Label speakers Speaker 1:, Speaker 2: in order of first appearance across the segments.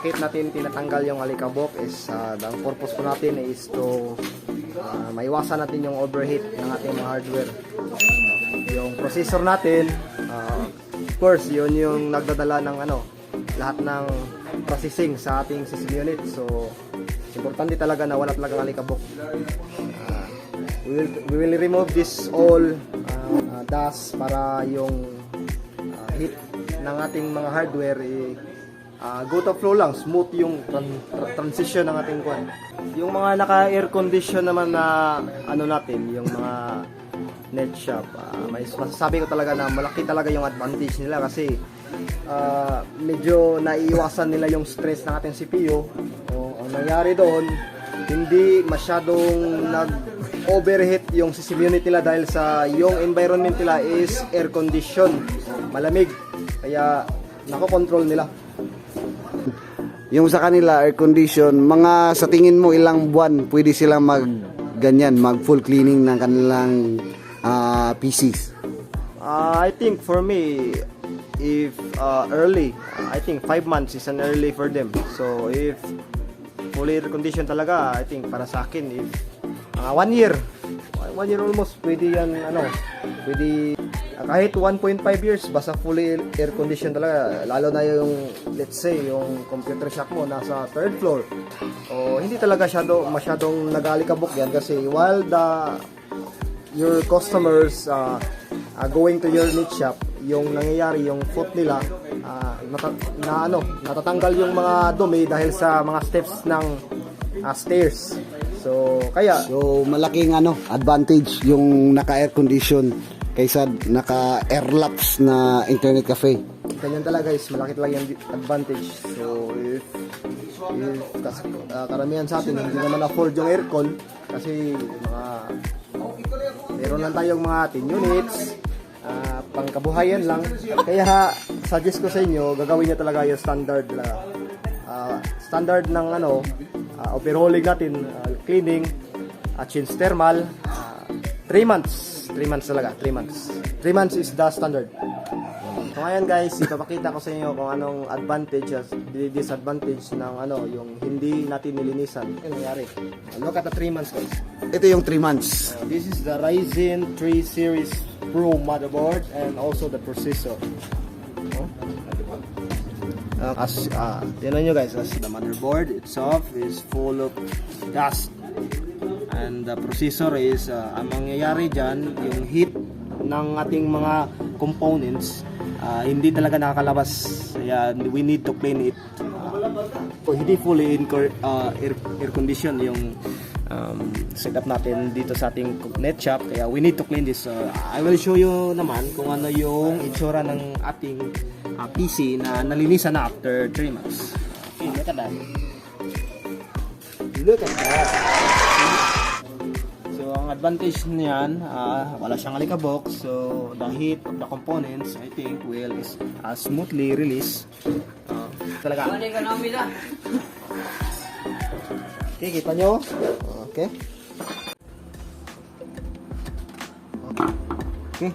Speaker 1: bakit natin tinatanggal yung alikabok is the purpose po natin is to maiwasan natin yung overheat ng ating mga hardware. Yung processor natin, of course, yun yung nagdadala ng lahat ng processing sa ating system unit. So, importante talaga na wala talagang alikabok. We will remove this all dust para yung heat ng ating mga hardware go to flow lang, smooth yung transition ng ating kwan. Yung mga naka-air condition naman na natin, yung mga net shop, masasabi ko talaga na malaki talaga yung advantage nila kasi medyo naiiwasan nila yung stress ng ating CPU. Ang nangyari doon, hindi masyadong nag-overheat yung system unit nila dahil sa yung environment nila is air condition, malamig, kaya nako-control nila.
Speaker 2: Yung sa kanila air condition, mga sa tingin mo ilang buwan pwede silang mag full cleaning ng kanilang PCs?
Speaker 1: I think for me, if early, I think 5 months is an early for them. So if fully air condition talaga, I think para sa akin if 1 year almost pwede yan, pwede kahit 1.5 years basta fully air condition talaga, lalo na yung let's say yung computer shop mo nasa 3rd floor o hindi talaga masyadong nag-alikabok yan kasi while your customers going to your net shop, yung nangyayari yung foot nila natatanggal yung mga dumi dahil sa mga steps ng stairs. So
Speaker 2: malaking advantage yung naka-air condition kaysa naka-airlaps na internet cafe.
Speaker 1: Ganyan talaga guys, malaki talaga yung advantage. So if karamihan sa atin hindi naman afford yung aircon kasi meron lang tayong mga 10 units, pangkabuhayan lang. Kaya suggest ko sa inyo, gagawin niyo talaga yung standard ng overhauling natin, cleaning, change thermal, 3 months. 3 months talaga, 3 months. 3 months is the standard. So ngayon guys, ipapakita ko sa inyo kung anong advantages, disadvantage ng yung hindi natin nilinisan. Ano nangyari? Look at the 3 months guys.
Speaker 2: Ito yung 3 months.
Speaker 1: This is the Ryzen 3 series Pro motherboard and also the processor. Tignan nyo guys, as the motherboard itself is full of dust. And the processor is, ang mangyayari dyan, yung heat ng ating mga components, hindi talaga nakakalabas. Kaya we need to clean it. Hindi fully air condition yung setup natin dito sa ating net shop. Kaya we need to clean this. I will show you naman kung ano yung itsura ng ating PC na nalinisan na after 3 months. Okay, look at that. Look at that. Ang advantage niyan, wala siyang alikabok, so the heat of the components I think will smoothly release. Talaga. Okay, kita nyo? Okay. Okay.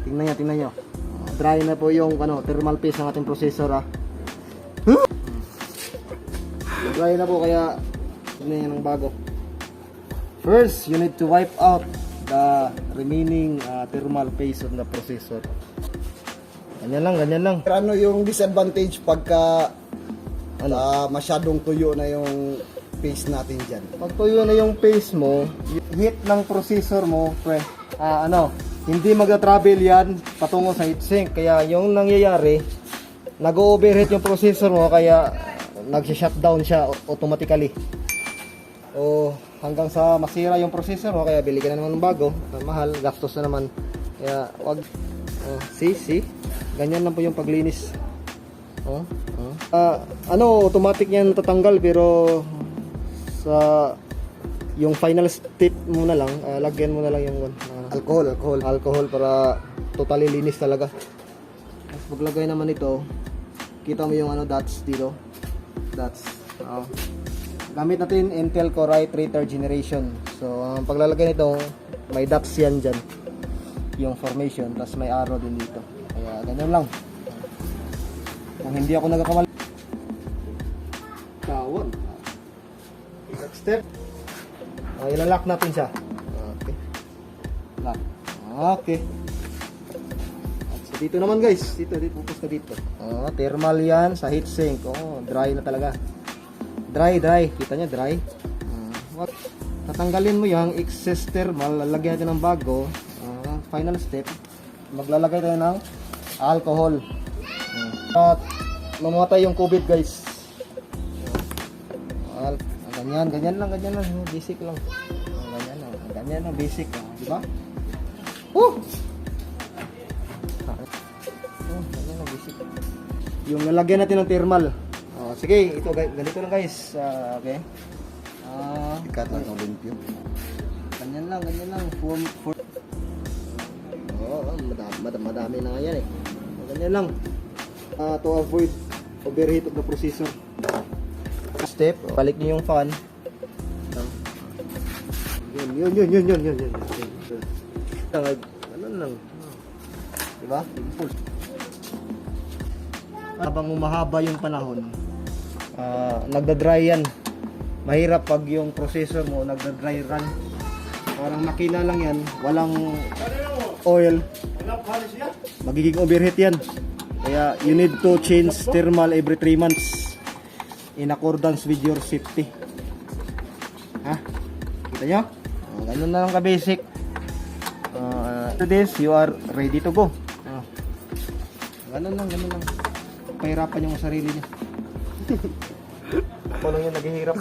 Speaker 1: Tingnan nyo. Dry na po yung thermal paste ng ating processor. Dry na po kaya tingnan nyo ng bago. First, you need to wipe out the remaining thermal paste on the processor. Ganyan lang.
Speaker 2: Pero ano yung disadvantage pagka masyadong tuyo na yung paste natin dyan?
Speaker 1: Pag tuyo na yung paste mo, yung heat ng processor mo, hindi magta-travel yan patungo sa heatsink. Kaya yung nangyayari, nag-overheat yung processor mo, kaya nag-shutdown siya automatically. Hanggang sa masira yung processor mo, kaya bili ka na naman ng bago, mahal, gastos na naman. Kaya wag see ganyan lang po yung paglinis. Automatic yan tatanggal, pero sa yung final step mo na lang, lagyan mo na lang yung alcohol para totally linis talaga. Paglagay naman ito, kita mo yung dots dito, gamit natin Intel Core i3 3rd generation. So, ang paglalagay nito, may dots yan dyan. Yung formation, tapos may arrow din dito. Kaya, ganyan lang. Kung hindi ako nagkakamali. Tawon. Next step. Ilalak natin siya. Okay. Lock. Okay. At so dito naman guys, dito focus ka dito. Thermal yan sa heatsink. Dry na talaga. Dry. Kita niya dry. What? Tatanggalin mo yung excess thermal, lalagyan natin ng bago. Final step, maglalagay tayo ng alcohol. At mamatay yung COVID guys. Ganyan lang. Basic lang. Ganyan lang, basic lang. Diba? Ganyan lang, basic. Yung lalagyan natin ng thermal. Sige, ito ganito lang guys. Okay.
Speaker 2: Ikat lang ng limpyo.
Speaker 1: Ganyan lang. Madami na nga yan eh. Ganyan lang. To avoid overheat of the processor. Step, balik niyo yung fan. Yun. Ano lang. Diba? Impulse. Habang umahaba yung panahon, nagda-dry yan. Mahirap pag yung processor mo nagda-dry run. Parang makina lang yan, walang oil. Magiging overheat yan. Kaya you need to change thermal every 3 months in accordance with your safety. Ha? Kita nyo? Ganun na lang ka-basic. To this, you are ready to go. Ganun lang. Pahirapan yung sarili niya. Ako lang yung naghihirap.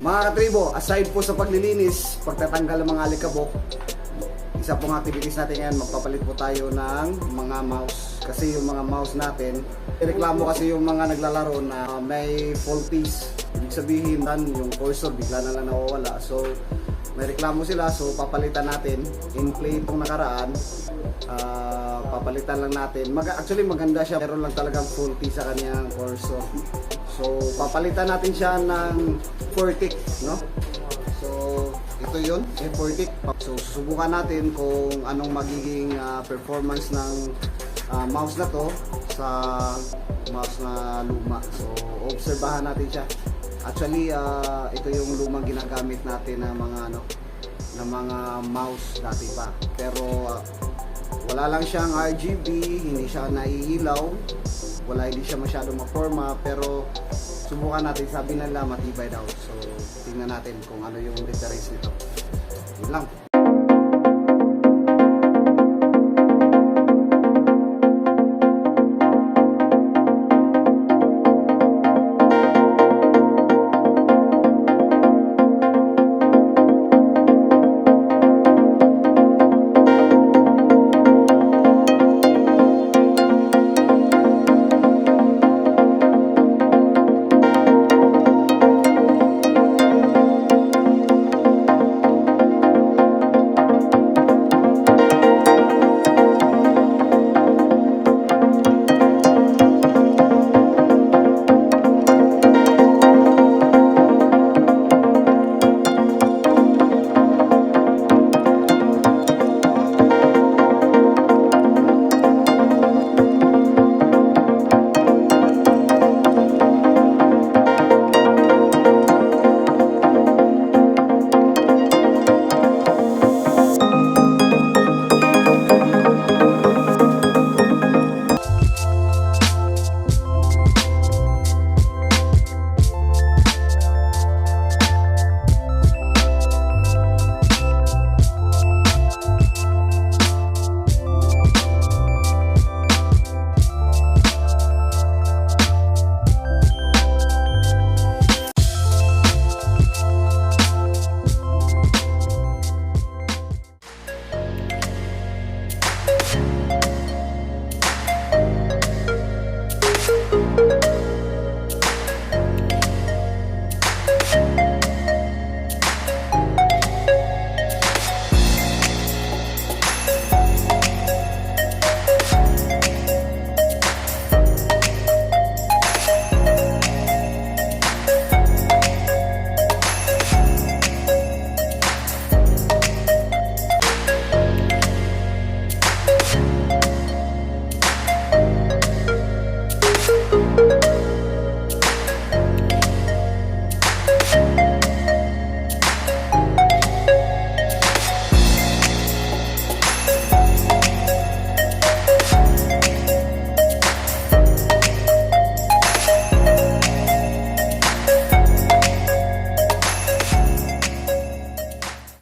Speaker 2: Mga katribo, aside po sa paglilinis, pagtatanggal ng mga alikabok, isa pong activities natin yan, magpapalit po tayo ng mga mouse. Kasi yung mga mouse natin, reklamo kasi yung mga naglalaro na may faulties. Ibig sabihin, yung cursor bigla na lang nawawala. So, may reklamo sila, so papalitan natin. In play itong nakaraan, papalitan lang natin. Actually maganda siya, pero lang talagang faulty sa kanyang cursor. So, papalitan natin siya ng Fortic, no? So, ito yun, Fortic. So, susubukan natin kung anong magiging performance ng mouse na to sa mouse na luma. So, obserbahan natin siya. Actually, ito yung lumang ginagamit natin na mga mouse dati pa. Pero, wala lang siyang RGB, hindi siya naiilaw, hindi siya masyadong ma-forma, pero subukan natin, sabi nila matibay daw. So tingnan natin kung ano yung difference nito. Yun lang.